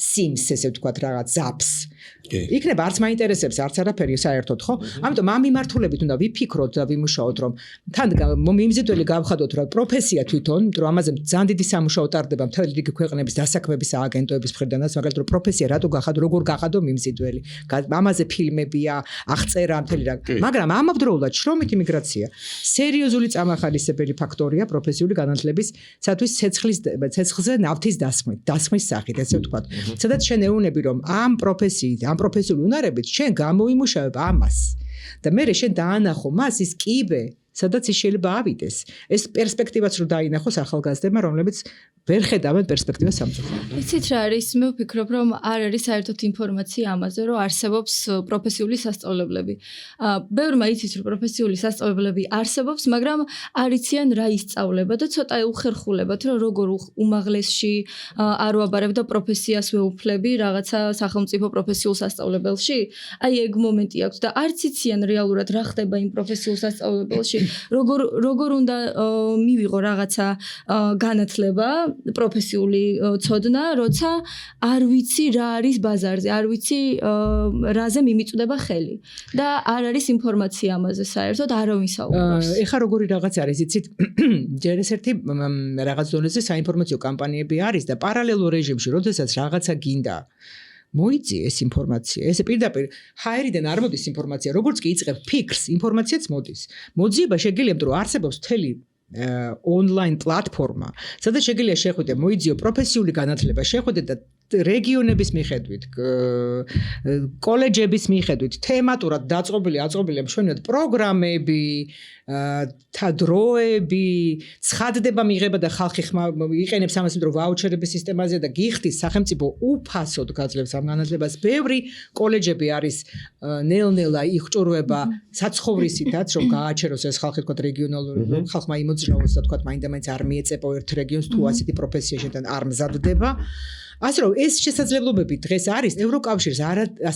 სიმს ესე ვთქვათ რაღაც ზაფს იქნება არც მაინტერესებს არც არაფერი საერთოდ ხო ამიტომ ამ მიმართულებით უნდა ვიფიქროთ და ვიმუშაოთ რომ თან მიმზიდველი გავხადოთ რა პროფესია თვითონ რომ ამაზე ძალიან დიდი სამუშაო ტარდება მთელი რიგი ქვეყნების დასაქმების აგენტოების მხრიდანაც მაგალითად რომ პროფესია რატო გახადო როგორ გახადო მიმზიდველი ამაზე ფილმებია აღწერა მთელი რა მაგრამ ამავდროულად შრომითი მიგრაცია სერიოზული წამახალისებელი ფაქტორია პროფესიული განათლებისათვის ცეცხლზე ნავთის დასხმის სახით ესე ვთქვათ სადაც შენ ეუნები რომ ამ პროფესიით ამ პროფესიული უნარებით შენ გამოიმუშავებ ამას და მე შენ დაანახო მას ის კიბე სადაც ის შეიძლება ავიდეს ეს პერსპექტივაც რო დაინახოს ახალგაზრდებმა რომლებიც ვერ ხედავენ პერსპექტივას სამწუხაროდ. იცით რა არის მე ვფიქრობ რომ არ არის საერთოდ ინფორმაცია ამაზე რომ არსებობს პროფესიული სასწავლებლები. ბევრმა იცით რომ პროფესიული სასწავლებლები არსებობს, მაგრამ არ იციან რა ისწავლება და ცოტა უხერხულებათ რომ როგორ უმაღლესში არ ვაბარებ და პროფესიას ვეუფლები რაღაცა სახელმწიფო პროფესიულ სასწავლებელში. აი ეგ მომენტი აქვს და არც იციან რეალურად რა ხდება იმ პროფესიულ სასწავლებელში. როგორ უნდა მივიღო რაღაცა განათლება, პროფესიული ცოდნა, როცა არ ვიცი რა არის ბაზარზე, არ ვიცი რაზე მიმიწვდება ხელი და არ არის ინფორმაცია ამაზე საერთოდ არავინ საუბრობს. ეხლა როგორი რაღაც არის, იცით, ჯერ ეს ერთი რაღაც დონეზე საინფორმაციო კამპანიები არის და პარალელურ რეჟიმში, როდესაც რაღაცა გინდა მოიწიე ეს ინფორმაცია. ესე პირდაპირ ჰაერიდან არ მოდის ინფორმაცია, როგორც კი იწყებ ფიქრს, ინფორმაციაც მოდის. მოძიება შეგიძლია, რომ არსებობს მთელი ონლაინ პლატფორმა, სადაც შეგიძლია შეხვიდე, მოიძიო პროფესიული განათლება, შეხვიდე და რეგიონების მიხედვით, კოლეჯების მიხედვით, თემატურად დაწყობილი, აწყობილი მშვენივრად პროგრამები, თა დროები, ცხადდება მიღება და ხალხი იყენებს ამას, რომ ვაუჩერების სისტემაზე და გიხდის სახელმწიფო უფასოდ გაძლევს ამ განათლებას. ბევრი კოლეჯები არის ნელ-ნელა იხჭურვება საცხოვრისითაც, რომ გააჩეროს ეს ხალხი თქვა რეგიონალური, ხალხმა იმოძრაოს და თქვა მაინდა-მაინც არ მიეწეპო ერთ რეგიონს თუ ასეთი პროფესია შეთან არ მზადდება. ასე რომ ეს შესაძლებლობები დღეს არის ევროკავშირს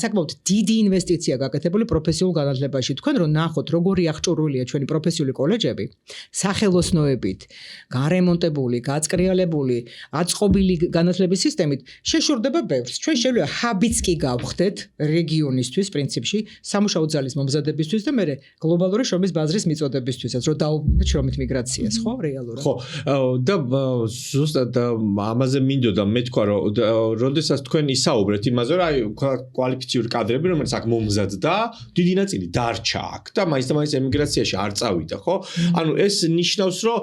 საკმაოდ დიდი ინვესტიცია გაკეთებული პროფესიულ განათლებაში. თქვენ რომ ნახოთ როგორი აღჭურვილია ჩვენი პროფესიული კოლეჯები, სახელოსნოებით, გარემონტებული, გაწყრიალებული, აწყობილი განათლების სისტემით შეშურდება ბევრს. ჩვენ შეიძლება ჰაბიც კი გავხდეთ რეგიონისთვის პრინციპში, სამუშაო ძალის მომზადებისთვის და მე გლობალური შრომის ბაზრის მიწოდებისთვისაც, რომ დაუბრუნდეთ შრომით მიგრაციას, ხო, რეალურად. ხო, და ზუსტად ამაზე მინდოდა მე თქვა რომ როდესაც თქვენ ისაუბრეთ იმაზე, რომ აი კვალიფიციური კადრები, რომელიც აქ მომზადდა, დიდი ნაწილი დარჩა აქ და მაინც ემიგრაციაში არ წავიდა, ხო? ანუ ეს ნიშნავს, რომ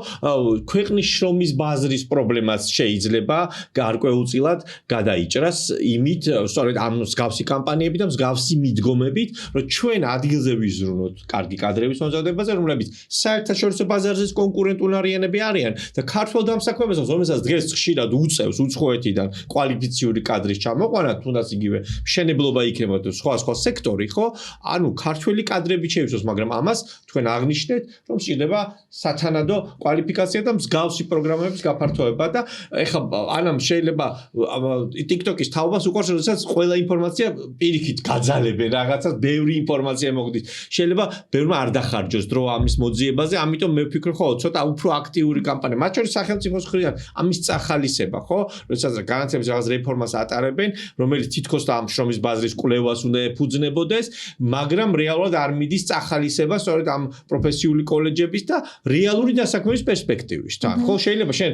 ქვეყნის შრომის ბაზრის პრობლემას შეიძლება გარკვეულწილად გადაიჭრას იმით, სწორედ ამ მსგავსი კამპანიები და მსგავსი მიდგომებით, რომ ჩვენ ადგილზე ვიზრუნოთ კარგი კადრების მომზადებაზე, რომლებიც საერთაშორისო ბაზარზე კონკურენტულარიანები არიან და ქართულ დამსაქმებელს, რომელსაც დღეს ხშირად უწევს უცხოეთიდან კვალიფიციური კადრის ჩამოყვანა, თუნდაც იგივე მშენებლობა იქნება თუ სხვა სექტორი, ხო? ანუ ქართველი კადრები შეივსოს, მაგრამ ამას თქვენ აღნიშნეთ, რომ შეიძლება სათანადო კვალიფიკაცია და მსგავსი პროგრამების გაფართოება და ეხლა ანამ შეიძლება TikTok-ის თაობას უყურს, როდესაც ყველა ინფორმაცია პირიქით გაძალებენ, რაღაცას ბევრი ინფორმაცია მოგდის. შეიძლება ბევრმა არ დახარჯოს დრო ამის მოძიებაზე, ამიტომ მე ვფიქრობ, ხო, ცოტა უფრო აქტიური კამპანია, მათ შორის სახელმწიფოს მხრიდან ამის წახალისება, ხო? როდესაც განათლების რაღაც რეფორმას ატარებენ, რომელიც თითქოს და ამ შრომის ბაზრის კვლევას უნდა ეფუძნებოდეს, მაგრამ რეალურად არ მიდის წახალისება სწორედ ამ პროფესიული კოლეჯების და რეალური დასაქმების პერსპექტივის. ხო, შეიძლება შენ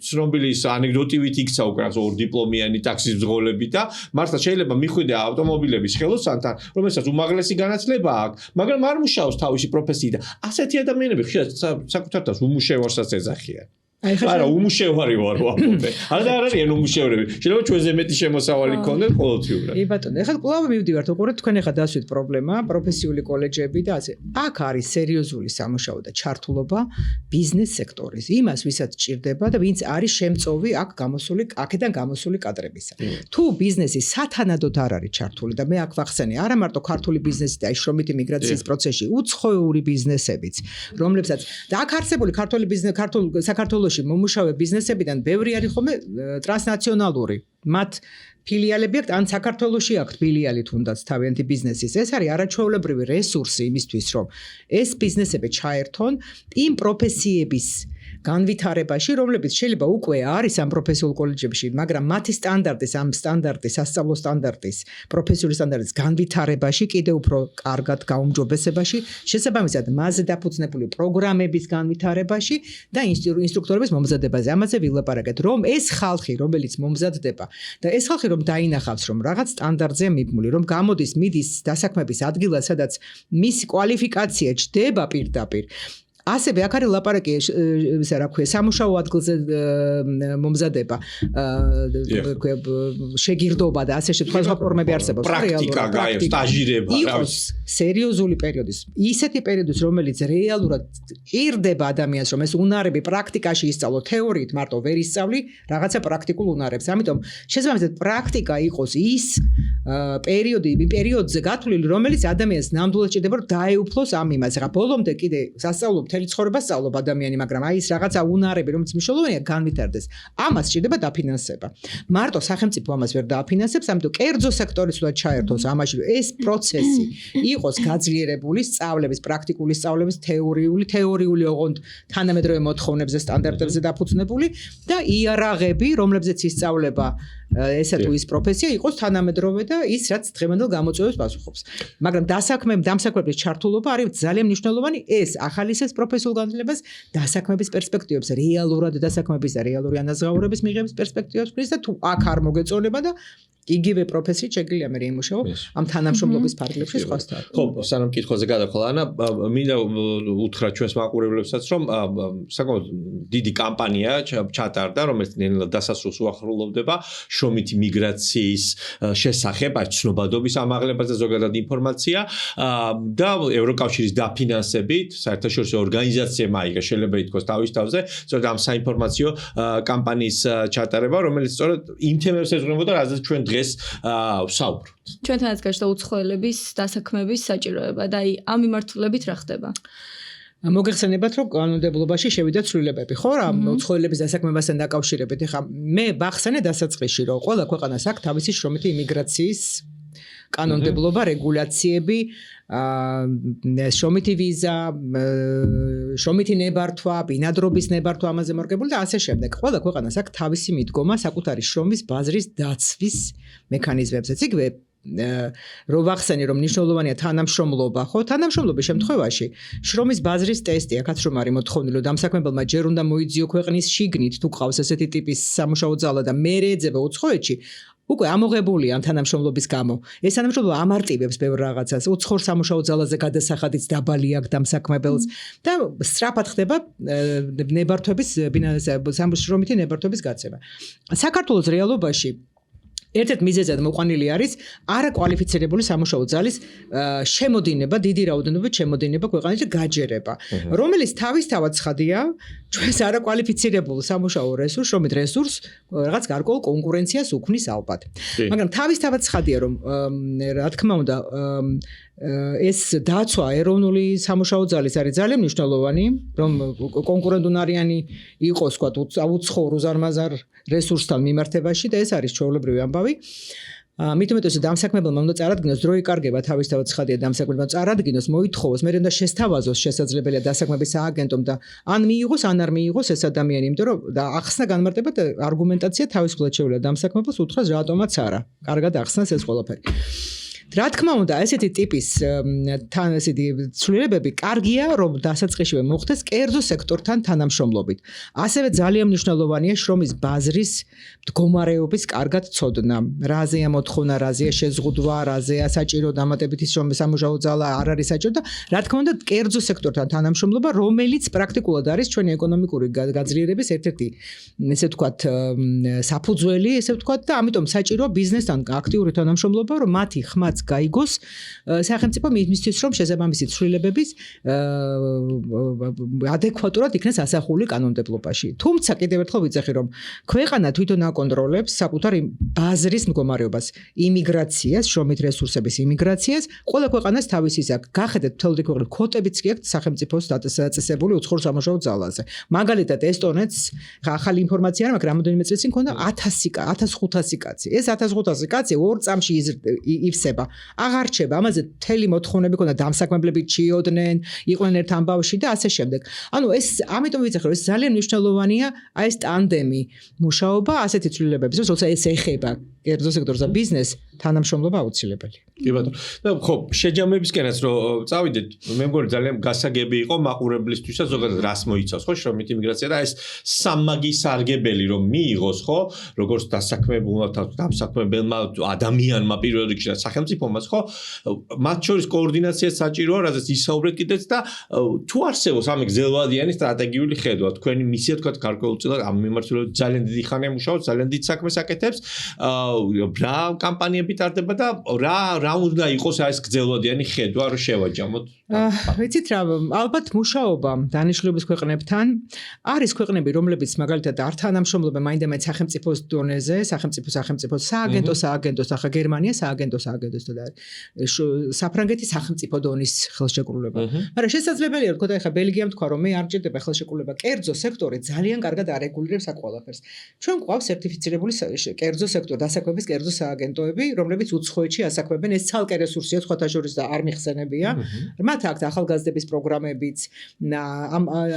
ცნობილი ანეკდოტივით იქცა უკვე რაღაც ორ დიპლომიანი ტაქსის მძღოლები და მართლა შეიძლება მიხვიდე ავტომობილების ხელოსანთან, რომელსაც უმაღლესი განათლება აქვს, მაგრამ არ მუშაობს თავისი პროფესიით და ასეთი ადამიანები ხშირად საკუთარ თავს უმუშევარსაც ეძახიან. არა, უმუშევარი ვარ ვაფოდე. არა არიან უმუშევრები. შეიძლება ჩვენზე მეტი შემოსავალი გქონდეთ ყოველთვიურად. კი ბატონო, ეხლა კვლავ მივდივართ, უყურეთ თქვენ ეხლა დასვით პრობლემა, პროფესიული კოლეჯები და ასე. აქ არის სერიოზული სამუშაო და ჩართულობა ბიზნეს სექტორის. იმას ვისაც ჭირდება და ვინც არის შემწოვი აქ გამოსული, აქედან გამოსული კადრებისა. თუ ბიზნესი სათანადოდ არ არის ჩართული და მე აქ ვახსენე, არა მარტო ქართული ბიზნესი და შრომითი მიგრაციის პროცესში, უცხოური ბიზნესებიც, რომლებსაც და აქ არსებული ქართული ბიზნესი, საქართველოს მომუშავე ბიზნესებიდან ბევრი არის ხოლმე ტრანსნაციონალური. მათ ფილიალები აქვს, ან საქართველოში აქვს ფილიალი თუნდაც თავიანთი ბიზნესის. ეს არის არაჩვეულებრივი რესურსი იმისთვის, რომ ეს ბიზნესები ჩაერთონ იმ პროფესიების განვითარებაში, რომლებიც შეიძლება უკვე არის ამ პროფესიულ კოლეჯებში, მაგრამ მათი სტანდარტის, ამ სტანდარტის, სასწავლო სტანდარტის, პროფესიული სტანდარტის განვითარებაში, კიდევ უფრო კარგად გაუმჯობესებაში, შესაბამისად მასზე დაფუძნებული პროგრამების განვითარებაში და ინსტრუქტორების მომზადებაზე. ამაზე ვილაპარაკეთ, რომ ეს ხალხი, რომელიც მომზადდება და ეს ხალხი რომ დაინახავს, რომ რაღაც სტანდარტზე მიბმული, რომ გამოდის, მიდის დასაქმების ადგილად, სადაც მისი კვალიფიკაცია ჯდება პირდაპირ. ასევე აქ არის ლაპარაკი, ისა რა ქვია, სამუშაო ადგილზე მომზადება, შეგირდობა და ასე შემდეგ სხვა ფორმები არსებობს. პრაქტიკა, სტაჟირება, იყოს სერიოზული პერიოდის, ისეთი პერიოდის, რომელიც რეალურად ირდება ადამიანს, რომ ეს უნარები პრაქტიკაში ისწავლო, თეორიით მარტო ვერ ისწავლი, რაღაცა პრაქტიკულ უნარებს. ამიტომ შესაბამისად პრაქტიკა იყოს ის პერიოდზე გათვლილი, რომელიც ადამიანს ნამდვილად ჭირდება, რომ დაეუფლოს ამ იმას. რა ბოლომდე კიდე სასწავლო მთელი ცხოვრება სწავლობ ადამიანი, მაგრამ აი ეს რაღაცა უნარები, რომელიც მნიშვნელოვანია, განვითარდეს. ამას სჭირდება დაფინანსება. მარტო სახელმწიფო ამას ვერ დააფინანსებს, ამიტომ კერძო სექტორიც უნდა ჩაერთოს ამაში, ეს პროცესი იყოს გაძლიერებული, სწავლების, პრაქტიკული სწავლების, თეორიული ოღონდ თანამედროვე მოთხოვნებზე, სტანდარტებზე დაფუძნებული და იარაღები, რომლებზეც ისწავლება ესა თუ ის პროფესია იყოს თანამედროვე და ის რაც დღევანდელ გამოწვევებს პასუხობს. მაგრამ დამსაქმების ჩართულობა არის ძალიან მნიშვნელოვანი, ეს ახალისებს პროფესიულ განათლებას, დასაქმების პერსპექტივებს, რეალურად დასაქმების და რეალური ანაზღაურების მიღების პერსპექტივებს ქმნის და თუ აქ არ მოგეწონება და იგივე პროფესიით შეგვიძლია მე იმუშაო ამ თანამშრომლობის ფარგლებში სხვასთან. ხო, სანამ კითხვაზე გადავხვალ, ანა, მინდა უთხრა ჩვენს მაყურებლებსაც, რომ საკმაოდ დიდი კამპანია ჩატარდა, რომელიც ნელ-ნელა დასასრულს უახლოვდება შრომითი მიგრაციის შესახებ, აი ცნობადობის ამაღლებას და ზოგადად ინფორმაცია და ევროკავშირის დაფინანსებით, საერთაშორისო ორგანიზაციებმა აიღეს, შეიძლება ითქვას თავის თავზე, სწორედ ამ საინფორმაციო კამპანიის ჩატარება, რომელიც სწორედ იმ თემებს ეძღვნებოდა, რაზეც ჩვენ დღეს ვსაუბრობთ. ჩვენთანაც გაჩნდა უცხოელების დასაქმების საჭიროება და აი ამ მიმართულებით რა ხდება? მოგეხსენებათ, რომ კანონმდებლობაში შევიდა ცვლილებები, ხო რა, უცხოელების დასაქმებასთან დაკავშირებით. ეხლა მე ვახსენე დასაწყისში, რომ ყველა ქვეყანას აქვს თავისი შრომითი იმიგრაციის კანონმდებლობა, რეგულაციები, შრომითი ვიზა, შრომითი ნებართვა, ბინადრობის ნებართვა ამაზე მორგებული და ასე შემდეგ. ყველა ქვეყანას აქვს თავისი მიდგომა საკუთარი შრომის ბაზრის დაცვის მექანიზმებზეც. იგივე რო ვახსენე, რომ მნიშვნელოვანია თანამშრომლობა, ხო, თანამშრომლობის შემთხვევაში შრომის ბაზრის ტესტი, აქაც რომ არის მოთხოვნილი, რომ დამსაქმებელმა ჯერ უნდა მოიძიო ქვეყნის შიგნით, თუ ყავს ესეთი ტიპის სამუშაო ძალა და მერე ეძება უცხოეთში, უკვე ამოღებულია ამ თანამშრომლობის გამო. ეს თანამშრომლობა ამარტივებს ბევრ რაღაცას, უცხოურ სამუშაო ძალაზე გადასახადიც დაბალი აქვს დამსაქმებელს და სწრაფად ხდება ნებართვების შრომითი ნებართვების გაცემა. საქართველოს რეალობაში ერთ-ერთ მიზეზად მოყვანილი არის არაკვალიფიცირებული სამუშაო ძალის შემოდინება, დიდი რაოდენობით შემოდინება ქვეყანაში და გაჯერება, რომელიც თავისთავად ცხადია ჩვენს არაკვალიფიცირებულ სამუშაო რესურსს, შრომით რესურსს, რაღაც გარკვეულ კონკურენციას უქმნის ალბათ. მაგრამ თავისთავად ცხადია, რომ რა თქმა უნდა ეს დაცვა ეროვნული სამუშაო ძალის არის ძალიან მნიშვნელოვანი, რომ კონკურენტუნარიანი იყოს, თქვა, უცხოურ უზარმაზარ რესურსთან მიმართებაში და ეს არის ჩვეულებრივი ამბავი. მით უმეტეს დამსაქმებელმა უნდა წარადგინოს, დრო იკარგება თავისთავად ცხადია დამსაქმებელმა წარადგინოს, მოითხოვოს, მერე უნდა შესთავაზოს შესაძლებელია დასაქმების სააგენტომ და ან მიიღოს, ან არ მიიღოს ეს ადამიანი, იმიტომ რომ და ახსნა განმარტება და არგუმენტაცია თავისუფლად შეუძლია დამსაქმებელს უთხრას რატომაც არა. კარგად ახსნას ეს ყველაფერი. რა თქმა უნდა, ესეთი ტიპის თან ესეთი ცვლილებები კარგია, რომ დასაწყისშივე მოხდეს კერძო სექტორთან თანამშრომლობით. ასევე ძალიან მნიშვნელოვანია შრომის ბაზრის მდგომარეობის კარგად ცოდნა. რაზეა მოთხოვნა, რაზეა შეზღუდვა, რაზეა საჭირო დამატებითი სამუშაო ძალა, არ არის საჭირო და რა თქმა უნდა, კერძო სექტორთან თანამშრომლობა, რომელიც პრაქტიკულად არის ჩვენი ეკონომიკური გაძლიერების ერთ-ერთი, ესე ვთქვათ, საფუძველი, ესე ვთქვათ და ამიტომ საჭიროა ბიზნესთან აქტიური თანამშრომლობა, რომ მათი ხმაც გაიგოს სახელმწიფო მისთვის, რომ შესაბამისი ცვლილებების ადეკვატურად იქნეს ასახული კანონმდებლობაში. თუმცა კიდევ ერთხელ ვიძახი, რომ ქვეყანა თვითონ აკონტროლებს საკუთარ ბაზრის მდგომარეობას, იმიგრაციას, შრომით რესურსების იმიგრაციას, ყველა ქვეყანას თავისის აქვს. გახედეთ მთელ რიგ კვოტებიც კი აქვს სახელმწიფოს დაწესებული უცხოურ სამუშაო ძალაზე. მაგალითად, ესტონეთს ახალი ინფორმაცია არ მაქვს, რამოდენიმე წელი წინ ქონდა 1500 კაცი. ეს 1500 კაცი 2 წამში ივსება. აღარ რჩება, ამაზე მთელი მოთხოვნები ქონდა, დამსაქმებლები ჩიოდნენ, იყვნენ ერთ ამბავში და ასე შემდეგ. ანუ ეს ამიტომ ვიცახი, რომ ეს ძალიან მნიშვნელოვანია, აი ეს ტანდემი მუშაობა ასეთი ცვლილებების, როცა ეს ეხება კერძო სექტორს და ბიზნესს, თანამშრომლობა აუცილებელი. კი ბატონო. და ხო, შეჯამებისკენაც რომ წავიდეთ, მე მგონი ძალიან გასაგები იყო მაყურებლისთვისაც ზოგადად რას მოიცავს, ხო, შრომითი იმიგრაცია და ეს სამმაგი სარგებელი რომ მიიღოს, ხო, როგორც დასაქმებულმა, დამსაქმებელმა ადამიანმა პირველ რიგში და სახელმწიფომაც, ხო, მათ შორის კოორდინაცია საჭიროა, რაზეც ისაუბრეთ კიდეც და თუ არსებობს ამ გზელვადიანი სტრატეგიული ხედვა, თქვენი მისია თქვა გარკვეულწილად ამ მიმართულებით ძალიან დიდი ხანია მუშაობთ, ძალიან დიდ საქმეს აკეთებს, რა კამპანიები ტარდება და რა უნდა იყოს ეს გზელვადიანი ხედვა, რომ შევაჯამოთ ვიცით რა, ალბათ მუშაობა დანიშნულების ქვეყნებთან არის ქვეყნები, რომლებიც მაგალითად არ თანამშრომლობენ მაინდამაინც სახელმწიფოს დონეზე, სახელმწიფო სააგენტოს, ახლა გერმანია სააგენტოს და საფრანგეთი სახელმწიფო დონის ხელშეკრულება. მაგრამ შესაძლებელია ვთქვა, ახლა ბელგიამ თქვა, რომ მე არ ჭირდება ხელშეკრულება, კერძო სექტორი ძალიან კარგად არეგულირებს აქ ყველაფერს. ჩვენ გვყავს სერტიფიცირებული კერძო სექტორი, დასაქმების კერძო სააგენტოები, რომლებიც უცხოეთში ასაქმებენ, ეს ცალკე რესურსია, სხვათა შორის და არ მიხსენებია. მათ აქვს ახალგაზრდების პროგრამებიც,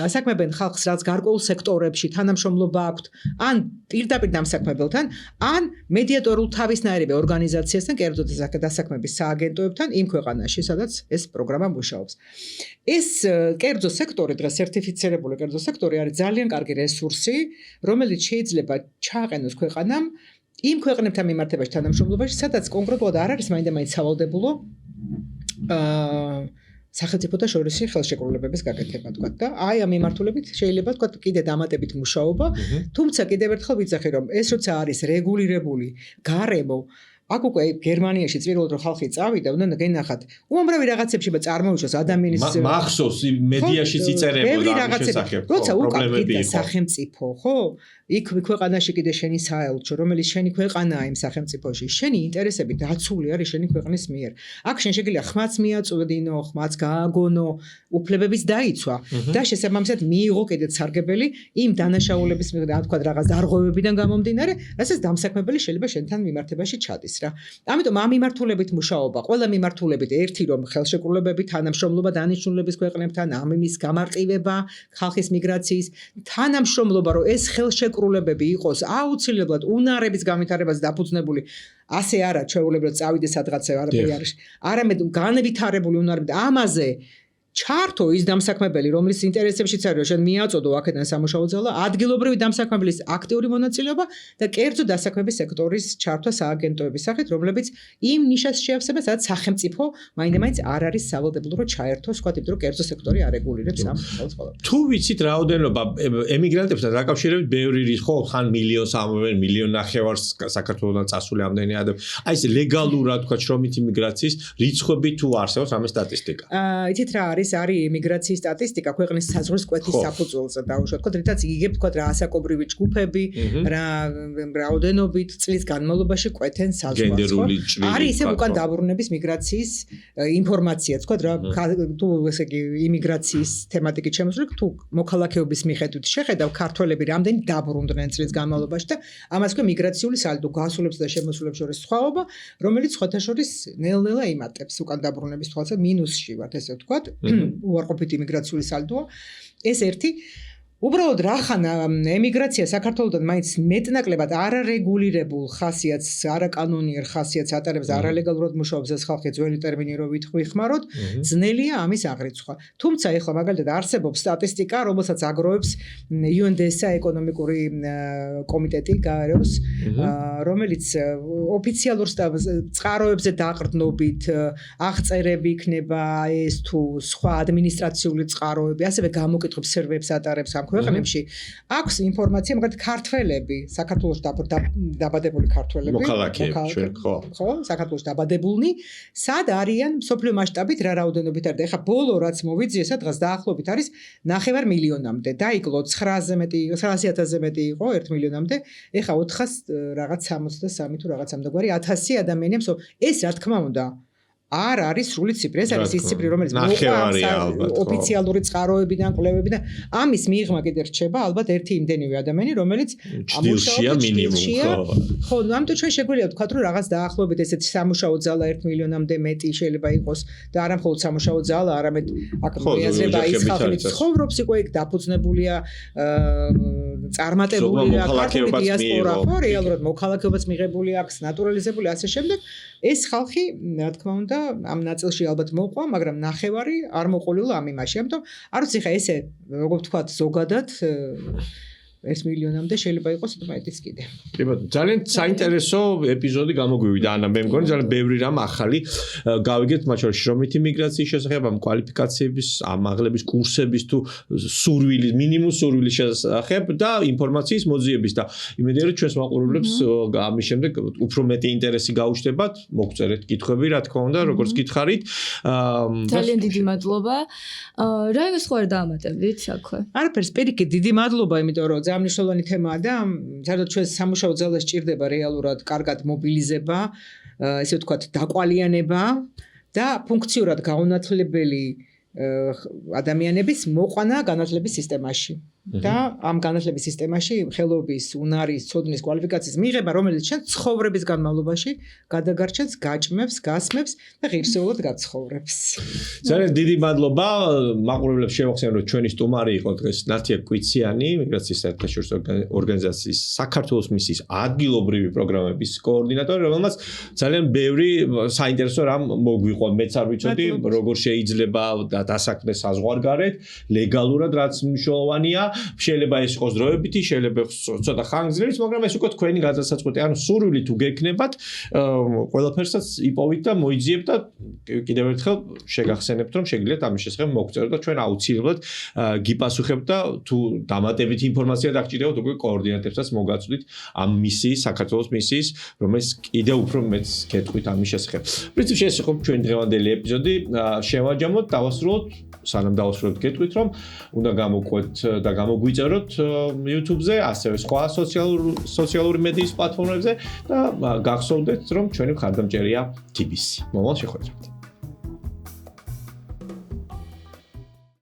ასაქმებენ ხალხს, რაც გარკვეულ სექტორებში თანამშრომლობა აქვთ, ან პირდაპირ დამსაქმებელთან, ან მედიატორულ თავისნაირ ორგანიზაციასთან, კერძო დასაქმების სააგენტოებთან იმ ქვეყანაში, სადაც ეს პროგრამა მუშაობს. ეს კერძო სექტორი, დღეს სერტიფიცირებული კერძო სექტორი არის ძალიან კარგი რესურსი, რომელიც შეიძლება ჩააყენოს ქვეყანამ იმ ქვეყნებთან მიმართებაში თანამშრომლობაში, სადაც კონკრეტულად არ არის მაინდამაინც სავალდებულო სახელმწიფო და შორისი ხელშეკრულებების გაკეთება თქვა და აი ამ მიმართულებით შეიძლება თქვა კიდე დამატებით მუშაობა, თუმცა კიდევ ერთხელ ვიცახი რომ ეს როცა არის რეგულირებული გარემო აქ უკვე გერმანიაში წვირულად რომ ხალხი წავიდა, უნდა გენახათ უამრავი რაღაცებში წარმოუშვას ადამიანის მახსოვს მედიაში ციწერებოდა ამის შესახებ. როცა უკავშირდება სახელმწიფო, ხო? იქ ქვეყანაში კიდე შენი საელჩო, რომელიც შენი ქვეყანაა იმ სახელმწიფოში, შენი ინტერესები დაცული არის შენი ქვეყნის მიერ. აქ შენ შეგიძლია ხმაც მიაწვდინო, ხმაც გააგონო, უფლებებიც დაიცვა და შესაბამისად მიიღო კიდეც სარგებელი იმ დანაშაულების მიღება, თქვა რაღაც დარღვევებიდან გამომდინარე, რასაც დამსაქმებელი შეიძლება შენთან მიმართებაში ჩადის რა. ამიტომ ამ მიმართულებით მუშაობა, ყველა მიმართულებით ერთი რომ ხელშეკრულებები, თანამშრომლობა დანიშნულების ქვეყნებთან, ამ იმის გამარტივება, ხალხის მიგრაციის თანამშრომლობა, რომ ეს ხელშეკრულებები იყოს აუცილებლად უნარების განვითარებას დაფუძნებული, ასე არა ჩვეულებრივად წავიდე სადღაცა არაფერი არის. არამედ განვითარებული უნარებით ამაზე ჩართო ის დამსაქმებელი, რომლის ინტერესებშიც არის, შენ მიაწოდო აქედან სამუშაო ძალა, ადგილობრივი დამსაქმებლის აქტიური მონაწილეობა და კერძო დასაქმების სექტორის ჩართვა სააგენტოების სახით, რომლებიც იმ ნიშას შეავსება, სადაც სახელმწიფო მაინდამაინც არ არის სავალდებულო რომ ჩაერთოს, ვთქვათ, იმიტომ რომ კერძო სექტორი არეგულირებს ამ ყველაფერს. თუ ვიცით რაოდენობა ემიგრანტებთან დაკავშირებით ბევრი რის ხო ხან მილიონს ამოვენ, მილიონ ნახევარს საქართველოსთან წასული ამდენი ადამიანი. აი ეს ლეგალურად ვთქვათ შრომით იმიგრაციის რიცხვები თუ არსებობს ამ სტატისტიკა. იცით რა არის იმიგრაციის სტატისტიკა ქვეყნის საზღვრის კვეთის საფუძველზე დაუშვათ. თქო, რითაც იგებ თქვა რა ასაკობრივი ჯგუფები, რა რაოდენობით წლის განმავლობაში კვეთენ საზღვარს. არის ისე უკან დაბრუნების მიგრაციის ინფორმაცია, თქვა რა თუ ესე იგი იმიგრაციის თემატიკით შემოსული, თუ მოქალაქეობის მიხედვით შეხედავ ქართველები რამდენი დაბრუნდნენ წლის განმავლობაში და ამას ქვია მიგრაციული სალდო გასულებს და შემოსულებს შორის სხვაობა, რომელიც სხვათა შორის ნელ-ნელა იმატებს უკან დაბრუნების თვალსა მინუსში ვართ ესე ვთქვათ. უარყოფითი იმიგრაციული სალდოა. ეს ერთი უბრალოდ რახან ემიგრაცია საქართველოსთან მაინც მეტნაკლებად არარეგულირებულ ხასიათს, არაკანონიერ ხასიათს ატარებს, არალეგალურად მუშაობს ეს ხალხი ძველი ტერმინი რო ვიხმაროთ, ძნელია ამის აღრიცხვა. თუმცა ეხლა მაგალითად არსებობს სტატისტიკა, რომელსაც აგროვებს UNDESA ეკონომიკური კომიტეტი გაეროს, რომელიც ოფიციალურ წყაროებზე დაყრდნობით აღწერები იქნება ეს თუ სხვა ადმინისტრაციული წყაროები, ასევე გამოკითხებს სერვერებს ატარებს ქვეყნებში აქვს ინფორმაცია, მაგალითად ქართველები, საქართველოში დაბადებული ქართველები, ხო, საქართველოში დაბადებულნი, სად არიან მსოფლიო მასშტაბით რა რაოდენობით არის. ეხლა ბოლო რაც მოვიძიე, სადღაც დაახლოებით არის 9 მილიონამდე. დაიკლო 900,000-ზე მეტი იყო 1 მილიონამდე. ეხლა 400 რაღაც 63 თუ რაღაც ამდაგვარი 1000 ადამიანია. ეს რა თქმა უნდა არ არის სრული ციფრი, ეს არის ის ციფრი, რომელიც ოფიციალური წყაროებიდან, კვლევებიდან, ამის მიღმა კიდე რჩება ალბათ ერთი იმდენივე ადამიანი, რომელიც ჭრილშია მინიმუმ, ხო, ამიტომ ჩვენ შეგვიძლია ვთქვათ, რომ რაღაც დაახლოებით ესეთი სამუშაო ძალა 1 მილიონამდე მეტი შეიძლება იყოს და არა მხოლოდ სამუშაო ძალა, არამედ აქ მეაზრება ის ხალხი ცხოვრობს უკვე იქ დაფუძნებულია წარმატებულია ქართული დიასპორა, ხო, რეალურად მოქალაქეობაც მიღებული აქვს, ნატურალიზებული ასე შემდეგ. ეს ხალხი, რა თქმა უნდა, ამ ნაწილში ალბათ მოყვა, მაგრამ ნახევარი არ მოყოლილა ამ იმაში. ამიტომ არ ვიცი ხა ესე, როგორ ვთქვათ, ზოგადად 1 მილიონამდე შეიძლება იყოს მეტიც კიდე. ძალიან საინტერესო ეპიზოდი გამოგვივიდა ანა მე მგონი ძალიან ბევრი რამ ახალი გავიგეთ მათ შორის შრომითი მიგრაციის შესახებ ამ კვალიფიკაციების ამაღლების კურსების თუ სურვილის მინიმუმ სურვილის შესახებ და ინფორმაციის მოძიების და იმედია რომ ჩვენს მაყურებლებს ამის შემდეგ უფრო მეტი ინტერესი გაუჩნდებათ მოგწერეთ კითხვები რა თქმა უნდა როგორც გითხარით ძალიან დიდი მადლობა რაიმე სხვა არ დაამატებდით აქვე არაფერს პირიქით დიდი მადლობა იმიტომ რომ ძალიან მნიშვნელოვანი თემაა და საერთოდ ჩვენ სამუშაო ძალას სჭირდება რეალურად კარგად მობილიზება ესე ვთქვათ დაკვალიანება და ფუნქციურად გაუნათლებელი ადამიანების მოყვანა განათლების სისტემაში და ამ განათლების სისტემაში ხელობის, უნარის, ცოდნის, კვალიფიკაციის მიღება, რომელიც ჩვენ ცხოვრების განმავლობაში გადაგარჩენს, გაჭმევს, გასმევს და ღირსეულად გაცხოვრებს. ძალიან დიდი მადლობა მაყურებლებს შევახსენებ რომ ჩვენი სტუმარი იყო დღეს ნათია კვიციანი მიგრაციის საერთაშორისო ორგანიზაციის საქართველოს მისიის ადგილობრივი პროგრამების კოორდინატორი რომელმაც ძალიან ბევრი საინტერესო რამ მოგვიყვა მეც არ ვიცოდი როგორ შეიძლება დასაქმდეს საზღვარგარეთ ლეგალურად რაც მნიშვნელოვანია შეიძლება ეს იყოს დროებითი, შეიძლება ცოტა ხანგრძლივიც, მაგრამ ეს უკვე თქვენი გადასაწყვეტი. ანუ სურვილი თუ გექნებათ, ყველაფერსაც იპოვით და მოიძიებთ და კიდევ ერთხელ შეგახსენებთ, რომ შეგიძლიათ ამის შესახებ მოგწეროთ და ჩვენ აუცილებლად გიპასუხებთ და თუ დამატებითი ინფორმაცია დაგჭირდებათ, უკვე კოორდინატორებსაც მოგაწვდით ამ მისიის, საქართველოს მისიის, რომელიც კიდევ უფრო მეც გეტყვით ამის შესახებ. პრინციპში ეს იყო ჩვენი დღევანდელი ეპიზოდი. შევაჯამოთ, დავასრულოთ სანამ დავასრულებთ გეტყვით რომ უნდა გამოვყვეთ და გამოგვიწეროთ YouTube-ზე, ასევე სხვა სოციალური მედიის პლატფორმებზე და გახსოვდეთ რომ ჩვენი მხარდამჭერია TBC. მომავალ შეხვედრამდე.